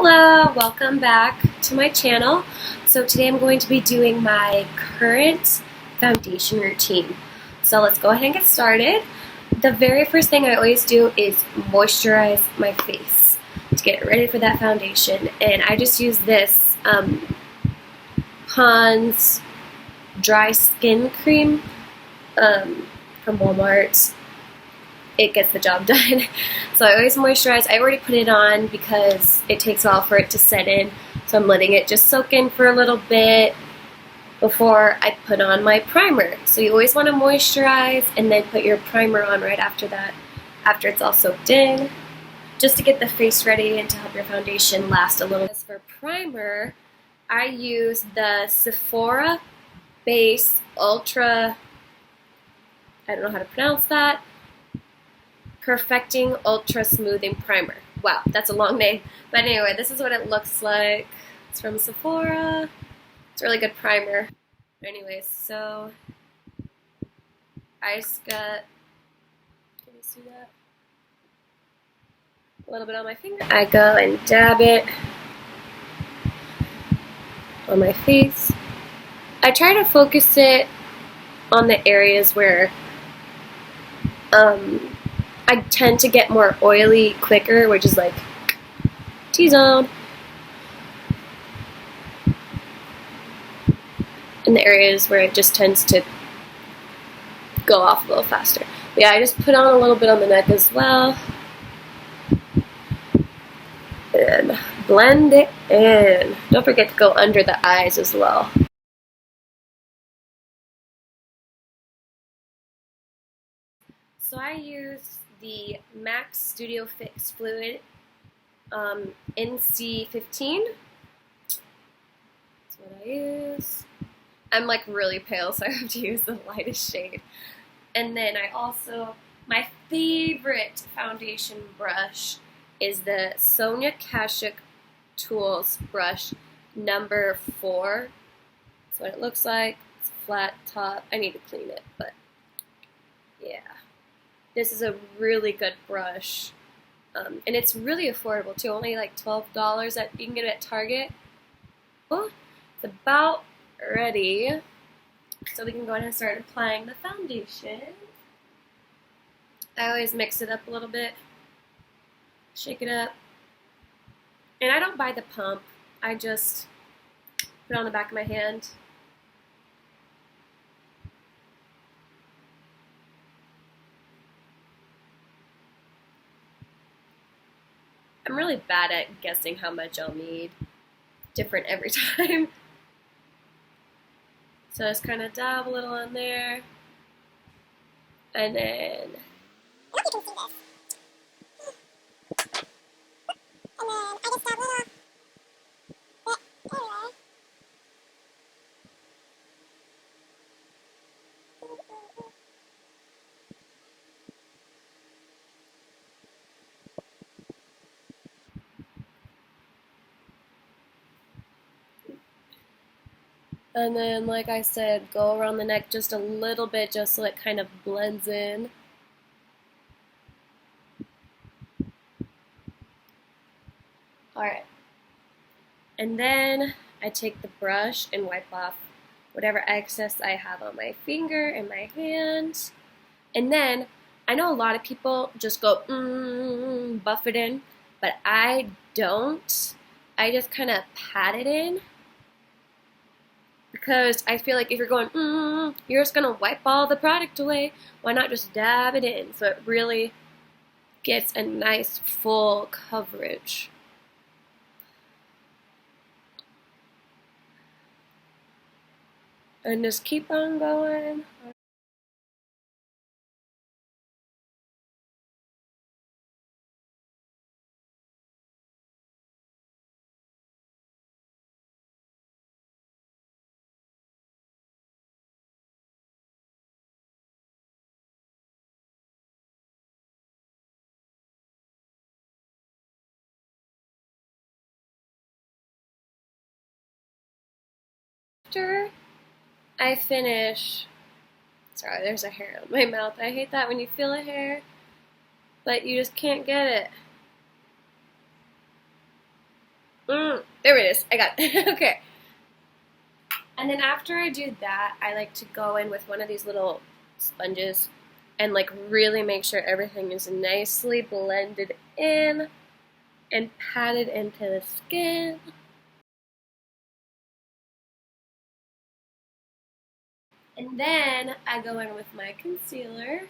Hello, welcome back to my channel. So today I'm going to be doing my current foundation routine. So let's go ahead and get started. The very first thing I always do is moisturize my face to get ready for that foundation. And I just use this Pond's Dry Skin Cream from Walmart. It gets the job done. So I always moisturize. I already put it on because it takes a while for it to set in. So I'm letting it just soak in for a little bit before I put on my primer. So you always want to moisturize and then put your primer on right after that, after it's all soaked in, just to get the face ready and to help your foundation last a little. As for primer, I use the Sephora Base Ultra, I don't know how to pronounce that, Perfecting Ultra Smoothing Primer. Wow, that's a long name. But anyway, this is what it looks like. It's from Sephora. It's a really good primer. Anyways, so I just got, can you see that? A little bit on my finger. I go and dab it on my face. I try to focus it on the areas where I tend to get more oily quicker, which is like T-zone. In the areas where it just tends to go off a little faster. But yeah, I just put on a little bit on the neck as well. And blend it in. Don't forget to go under the eyes as well. So I use the MAC Studio Fix Fluid NC15. That's what I use. I'm like really pale, so I have to use the lightest shade. And then I also, my favorite foundation brush is the Sonia Kashuk Tools brush number 4. That's what it looks like. It's a flat top. I need to clean it, but yeah. This is a really good brush, and it's really affordable too. Only like $12 that you can get it at Target. Oh, it's about ready, so we can go ahead and start applying the foundation. I always mix it up a little bit, shake it up, and I don't buy the pump. I just put it on the back of my hand. I'm really bad at guessing how much I'll need. Different every time. So I just kind of dab a little on there. And then I just dab a little bit everywhere. And then, like I said, go around the neck just a little bit just so it kind of blends in. Alright. And then I take the brush and wipe off whatever excess I have on my finger and my hand. And then, I know a lot of people just go, buff it in, but I don't. I just kind of pat it in. Because I feel like if you're going, you're just going to wipe all the product away. Why not just dab it in so it really gets a nice full coverage. And just keep on going. After I finish, sorry, there's a hair on my mouth. I hate that when you feel a hair, but you just can't get it. There it is. I got it. Okay. And then after I do that, I like to go in with one of these little sponges and like really make sure everything is nicely blended in and patted into the skin. And then I go in with my concealer.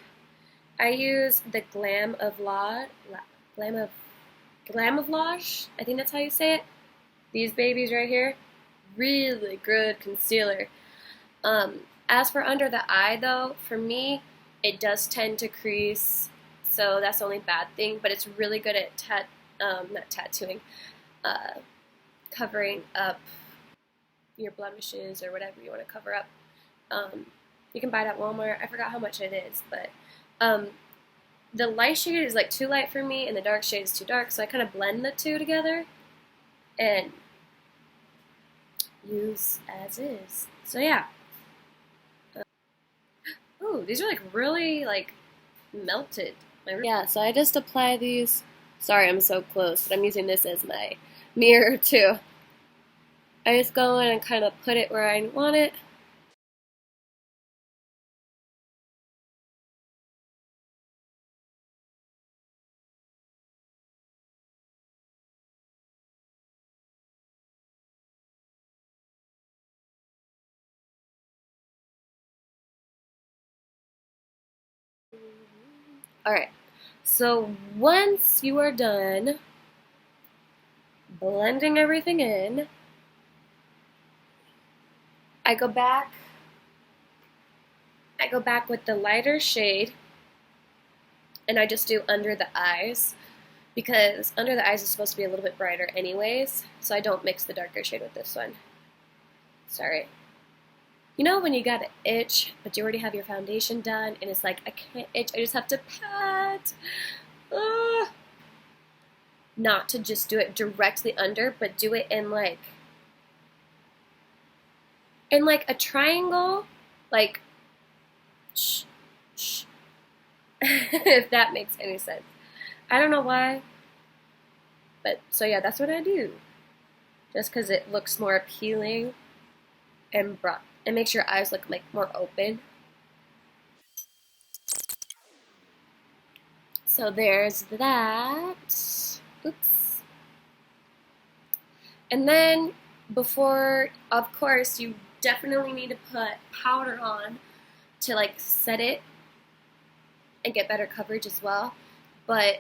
I use the Glam of Glamouflage. I think that's how you say it. These babies right here, really good concealer. As for under the eye, though, for me, it does tend to crease, so that's the only bad thing. But it's really good at not tattooing, covering up your blemishes or whatever you want to cover up. You can buy it at Walmart. I forgot how much it is, but the light shade is like too light for me, and the dark shade is too dark. So I kind of blend the two together and use as is. So yeah. Ooh, these are like really like melted. Yeah, so I just apply these. Sorry, I'm so close, but I'm using this as my mirror too. I just go in and kind of put it where I want it. Alright, so once you are done blending everything in, I go back with the lighter shade and I just do under the eyes because under the eyes is supposed to be a little bit brighter anyways, so I don't mix the darker shade with this one. Sorry. You know when you got an itch, but you already have your foundation done, and it's like, I can't itch, I just have to pat. Ugh. Not to just do it directly under, but do it in like a triangle, like, if that makes any sense. I don't know why, but so yeah, that's what I do. Just because it looks more appealing and broad. It makes your eyes look like more open. So there's that. Oops. And then before, of course, you definitely need to put powder on to like set it and get better coverage as well. But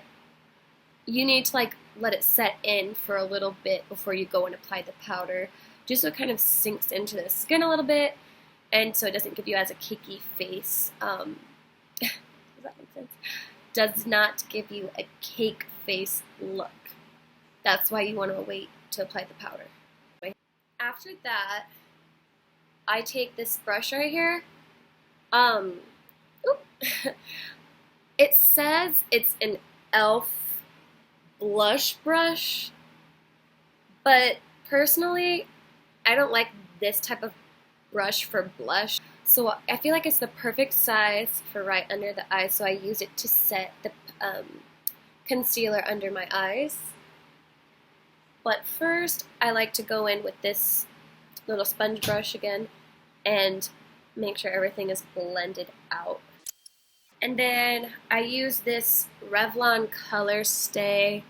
you need to like let it set in for a little bit before you go and apply the powder, just so it kind of sinks into the skin a little bit, and so it doesn't give you as a cakey face. Does that make sense? Does not give you a cake face look. That's why you want to wait to apply the powder. After that, I take this brush right here. It says it's an e.l.f. blush brush, but personally, I don't like this type of brush for blush. So I feel like it's the perfect size for right under the eye, so I use it to set the concealer under my eyes. But first, I like to go in with this little sponge brush again and make sure everything is blended out. And then I use this Revlon Color Stay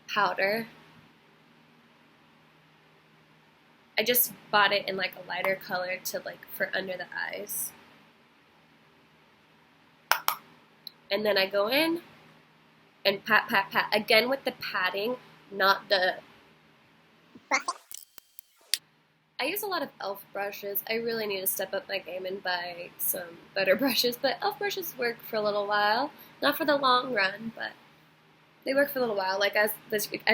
powder. I just bought it in like a lighter color to like for under the eyes. And then I go in and pat, pat, pat. Again with the patting, not the... I use a lot of e.l.f. brushes. I really need to step up my game and buy some better brushes, but e.l.f. brushes work for a little while. Not for the long run, but they work for a little while. Like as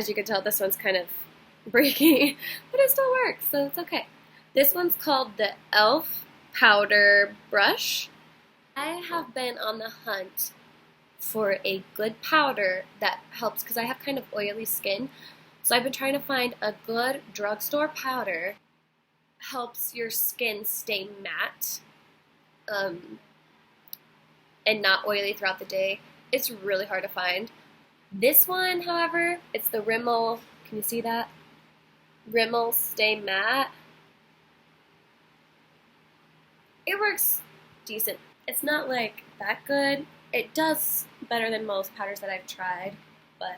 you can tell, this one's kind of breaking, but it still works, so it's okay. This one's called the e.l.f. Powder Brush. I have been on the hunt for a good powder that helps, because I have kind of oily skin, so I've been trying to find a good drugstore powder helps your skin stay matte and not oily throughout the day. It's really hard to find. This one, however, it's the Rimmel, can you see that? Rimmel Stay Matte. It works decent. It's not like that good. It does better than most powders that I've tried, but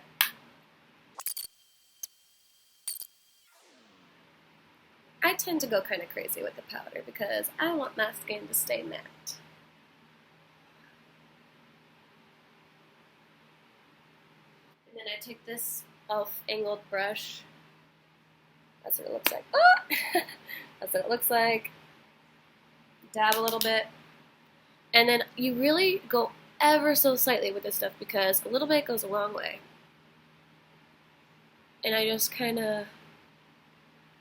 I tend to go kind of crazy with the powder because I want my skin to stay matte. And then I take this e.l.f. angled brush. That's what it looks like. Oh! That's what it looks like. Dab a little bit. And then you really go ever so slightly with this stuff because a little bit goes a long way. And I just kind of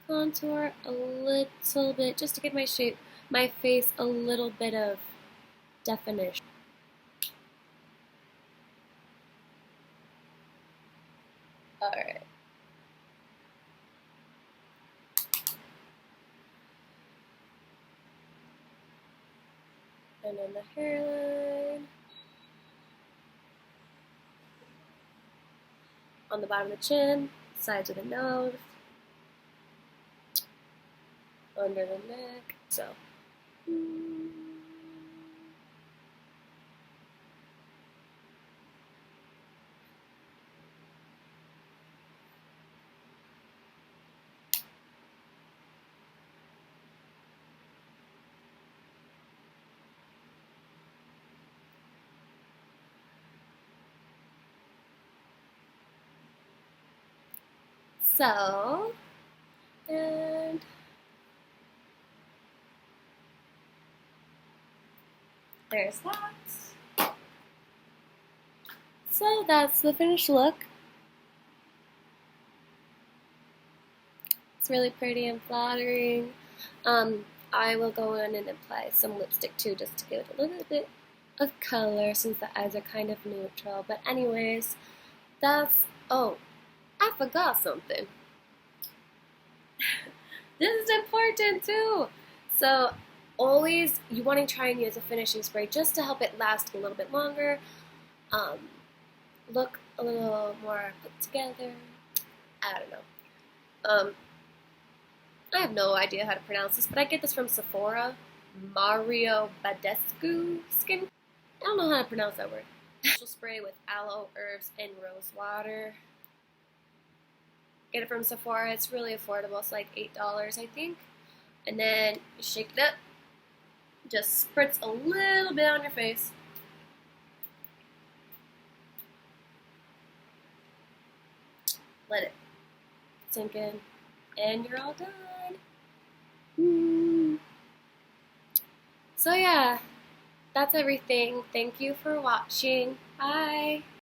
contour a little bit just to give my face a little bit of definition. Alright. And then the hairline. On the bottom of the chin, sides of the nose, under the neck. So. So, and there's that. So that's the finished look. It's really pretty and flattering. I will go in and apply some lipstick too, just to give it a little bit of color since the eyes are kind of neutral. But anyways, oh, I forgot something. This is important too. So always you want to try and use a finishing spray just to help it last a little bit longer. Look a little more put together. I don't know. I have no idea how to pronounce this, but I get this from Sephora. Mario Badescu Skin. I don't know how to pronounce that word. Facial spray with aloe, herbs, and rose water. Get it from Sephora. It's really affordable. It's like $8, I think. And then you shake it up. Just spritz a little bit on your face. Let it sink in. And you're all done. So yeah, that's everything. Thank you for watching. Bye.